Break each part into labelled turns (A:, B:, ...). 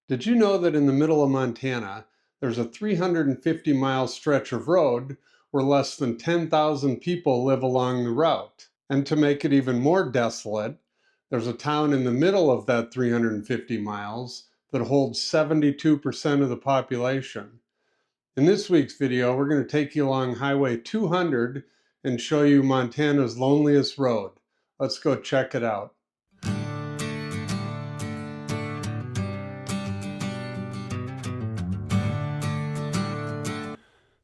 A: Did you know that in the middle of Montana, there's a 350-mile stretch of road where less than 10,000 people live along the route? And to make it even more desolate, there's a town in the middle of that 350 miles that holds 72% of the population. In this week's video, we're going to take you along Highway 200 and show you Montana's loneliest road. Let's go check it out.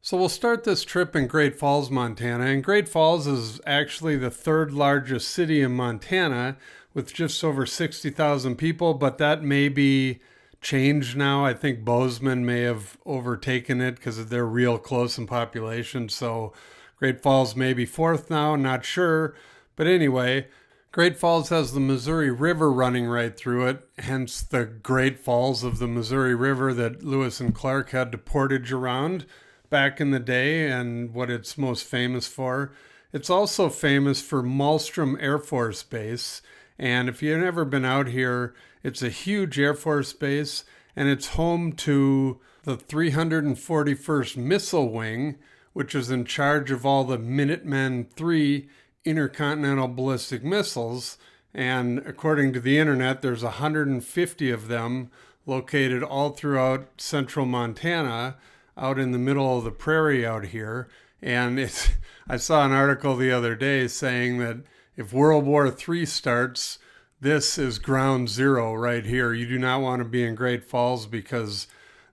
A: So we'll start this trip in Great Falls, Montana. And Great Falls is actually the third largest city in Montana with just over 60,000 people, but that may be changed now. I think Bozeman may have overtaken it because they're real close in population. So Great Falls may be fourth now, not sure. But anyway, Great Falls has the Missouri River running right through it, hence the Great Falls of the Missouri River that Lewis and Clark had to portage around back in the day and what it's most famous for. It's also famous for Malmstrom Air Force Base. And if you've never been out here, it's a huge Air Force base and it's home to the 341st Missile Wing, which is in charge of all the Minuteman III intercontinental ballistic missiles. And according to the internet, there's 150 of them located all throughout central Montana, out in the middle of the prairie out here. And I saw an article the other day saying that if World War III starts, this is ground zero right here. You do not want to be in Great Falls because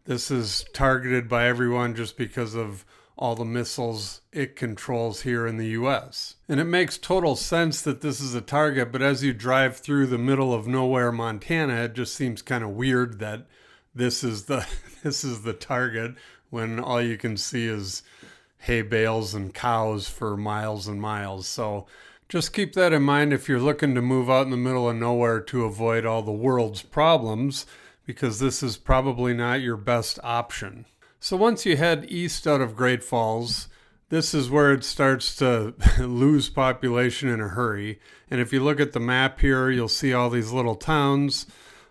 A: this is targeted by everyone just because of all the missiles it controls here in the U.S. And it makes total sense that this is a target, but as you drive through the middle of nowhere, Montana, it just seems kind of weird that this is the target when all you can see is hay bales and cows for miles and miles. So just keep that in mind if you're looking to move out in the middle of nowhere to avoid all the world's problems, because this is probably not your best option. So once you head east out of Great Falls, this is where it starts to lose population in a hurry. And if you look at the map here, you'll see all these little towns.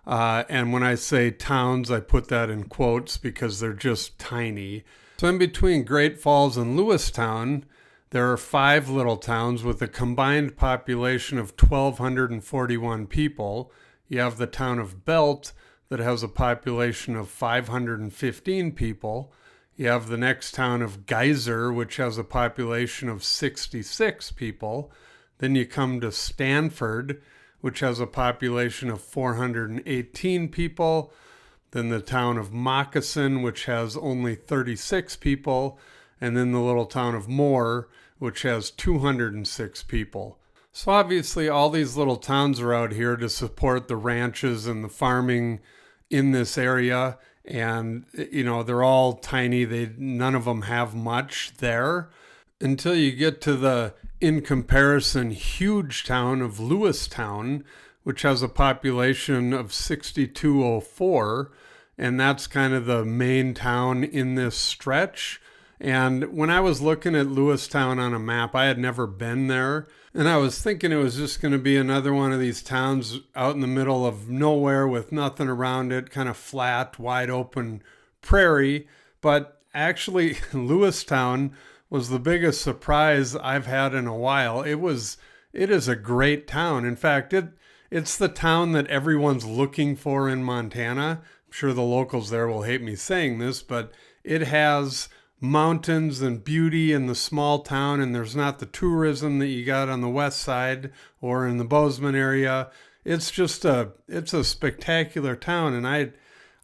A: And when I say towns, I put that in quotes because they're just tiny. So in between Great Falls and Lewistown, there are 5 little towns with a combined population of 1,241 people. You have the town of Belt that has a population of 515 people. You have the next town of Geyser, which has a population of 66 people. Then you come to Stanford, which has a population of 418 people. Then the town of Moccasin, which has only 36 people. And then the little town of Moore, which has 206 people. So obviously all these little towns are out here to support the ranches and the farming in this area. And, you know, they're all tiny. None of them have much there until you get to the, in comparison, huge town of Lewistown, which has a population of 6,204, and that's kind of the main town in this stretch. And when I was looking at Lewistown on a map, I had never been there, and I was thinking it was just going to be another one of these towns out in the middle of nowhere with nothing around it, kind of flat, wide open prairie. But actually, Lewistown was the biggest surprise I've had in a while. It is a great town. In fact, it's the town that everyone's looking for in Montana. I'm sure the locals there will hate me saying this, but it has mountains and beauty in the small town, and there's not the tourism that you got on the west side or in the Bozeman area. It's a spectacular town, and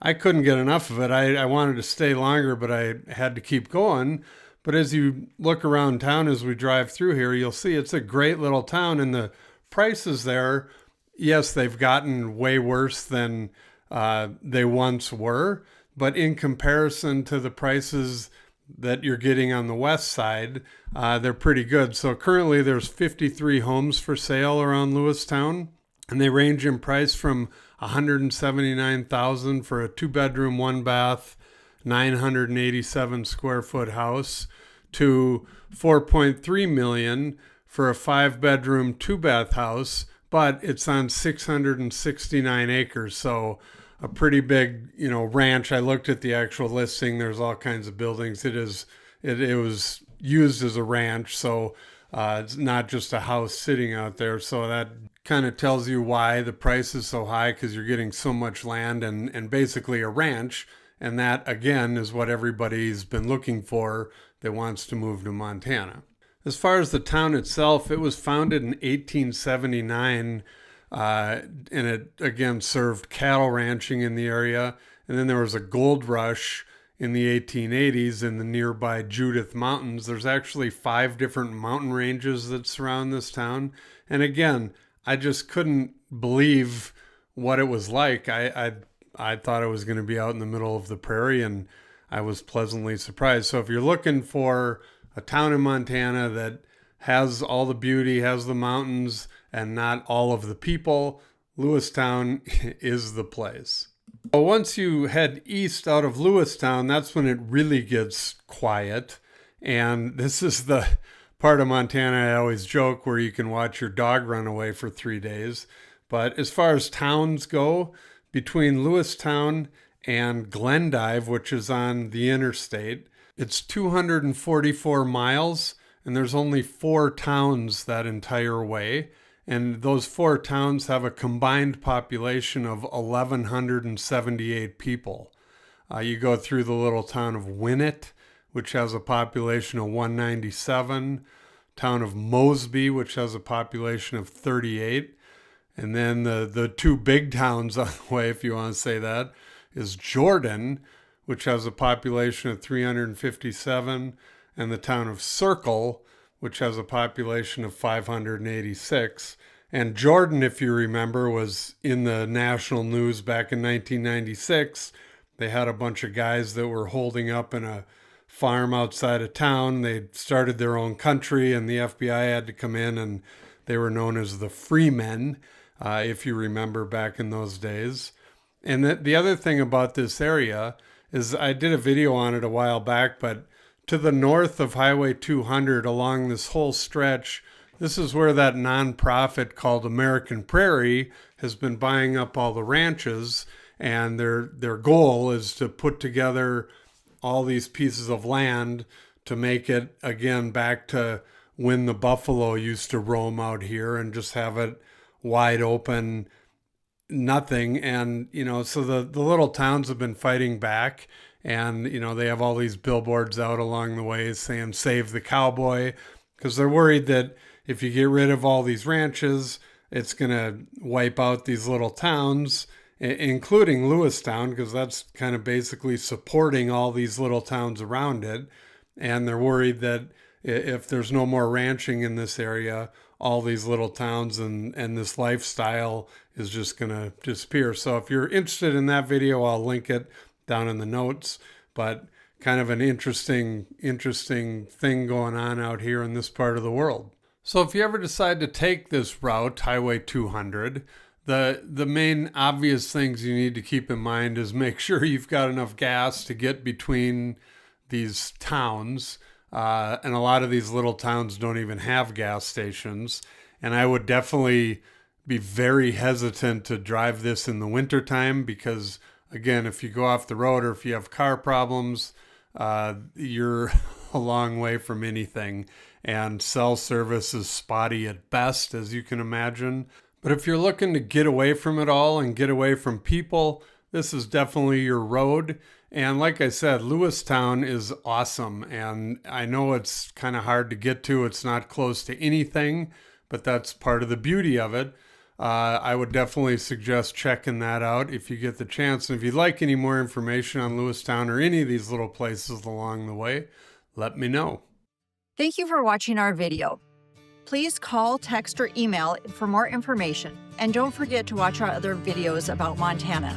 A: I couldn't get enough of it. I wanted to stay longer, but I had to keep going. But as you look around town as we drive through here, you'll see it's a great little town, and the prices there, yes, they've gotten way worse than they once were, but in comparison to the prices that you're getting on the west side, they're pretty good. So currently there's 53 homes for sale around Lewistown, and they range in price from $179,000 for a 2-bedroom, 1-bath, 987 square foot house to $4.3 million for a 5-bedroom, 2-bath house, but it's on 669 acres. So a pretty big, ranch. I looked at the actual listing. There's all kinds of buildings. It was used as a ranch, so it's not just a house sitting out there. So that kind of tells you why the price is so high, because you're getting so much land and basically a ranch. And that, again, is what everybody's been looking for that wants to move to Montana. As far as the town itself, it was founded in 1879, and it, again, served cattle ranching in the area. And then there was a gold rush in the 1880s in the nearby Judith Mountains. There's actually 5 different mountain ranges that surround this town. And again, I just couldn't believe what it was like. I thought it was going to be out in the middle of the prairie, and I was pleasantly surprised. So if you're looking for a town in Montana that has all the beauty, has the mountains, and not all of the people, Lewistown is the place. But once you head east out of Lewistown, that's when it really gets quiet. And this is the part of Montana I always joke where you can watch your dog run away for 3 days. But as far as towns go, between Lewistown and Glendive, which is on the interstate, it's 244 miles, and there's only 4 towns that entire way. And those 4 towns have a combined population of 1,178 people. You go through the little town of Winnett, which has a population of 197, town of Mosby, which has a population of 38, and then the 2 big towns on the way, if you want to say that, is Jordan, which has a population of 357, and the town of Circle, which has a population of 586. And Jordan, if you remember, was in the national news back in 1996. They had a bunch of guys that were holding up in a farm outside of town. They started their own country, and the FBI had to come in, and they were known as the Freemen, if you remember back in those days. And the other thing about this area is I did a video on it a while back, but to the north of Highway 200 along this whole stretch, this is where that nonprofit called American Prairie has been buying up all the ranches, and their goal is to put together all these pieces of land to make it, again, back to when the buffalo used to roam out here and just have it wide open, nothing. And, so the little towns have been fighting back, and, they have all these billboards out along the way saying, "Save the cowboy," because they're worried that if you get rid of all these ranches, it's going to wipe out these little towns, including Lewistown, because that's kind of basically supporting all these little towns around it. And they're worried that if there's no more ranching in this area, all these little towns and this lifestyle is just going to disappear. So if you're interested in that video, I'll link it down in the notes. But kind of an interesting thing going on out here in this part of the world. So if you ever decide to take this route, Highway 200, the main obvious things you need to keep in mind is make sure you've got enough gas to get between these towns. And a lot of these little towns don't even have gas stations. And I would definitely be very hesitant to drive this in the wintertime because, again, if you go off the road or if you have car problems, you're a long way from anything. And cell service is spotty at best, as you can imagine. But if you're looking to get away from it all and get away from people, this is definitely your road. And like I said, Lewistown is awesome. And I know it's kind of hard to get to. It's not close to anything, but that's part of the beauty of it. I would definitely suggest checking that out if you get the chance. And if you'd like any more information on Lewistown or any of these little places along the way, let me know.
B: Thank you for watching our video. Please call, text, or email for more information. And don't forget to watch our other videos about Montana.